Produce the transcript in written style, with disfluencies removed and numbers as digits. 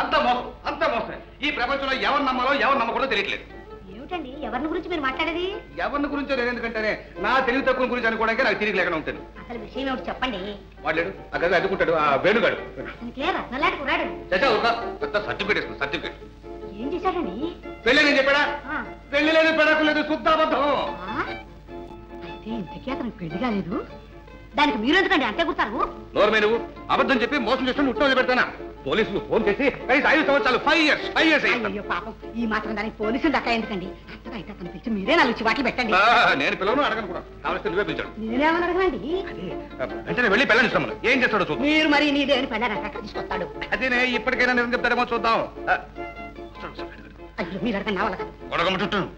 అంత మోసం అంత మోసం. ఈ ప్రపంచంలో ఎవరు నమ్మాలో ఎవరు నమ్మకూడదో తెలియట్లేదు. ఏమిటండి ఎవరిని గురించి మీరు మాట్లాడేది? ఎవరిని గురించో నేను ఎందుకంటేనే నా తెలివి తక్కువ గురించి అనుకోవడానికి నాకు తిరిగి లేకుండా ఉంటాను. అసలు విషయం ఏమిటి చెప్పండి. వాడు ఆ గది అడ్డుకుంటాడు, ఆ వేణుగాడు. రత్నలాంటి కురాడు పెద్ద సర్టిఫికేట్ ఇస్తుంది. సర్టిఫికేట్ ఏం చేశాడండి? పెళ్ళి నేను చెప్పాడా? పెళ్లి లేదు, పెడకు లేదు, శుద్ధాబద్ధం. అయితే ఇంతకీ అతనికి పెళ్లి కాలేదు. దానికి మీరు ఎందుకండి అంతే కూర్చారు? నోర్మే నువ్వు అబద్ధం చెప్పి మోసం చేస్తున్న ఉత్తరం పెడతానా? పోలీసులు ఫోన్ చేసి 5 సంవత్సరాలు 5 years. అయ్యో పాపం, ఈ మాత్రం దానికి పోలీసులు దక్క ఎందుకండి? అంతగా అయితే అతను పిలిచి మీరే 4 చివాట్లు పెట్టండి. నేను పిల్లలను అడగను కూడా, కావలసిన నువ్వే పిలిచాడు. నేనేమని అడగండి? వెంటనే వెళ్ళి పెళ్ళని ఇస్తామని ఏం చేస్తాడో చూద్దాం. మీరు మరి నీదేని పెళ్ళాక తీసుకొస్తాడు. అదేనే ఇప్పటికైనా నిజం చెప్తారేమో చూద్దాం. అయ్యో మీరు అడగండి, నా వాళ్ళ అడగమంటుంటాను.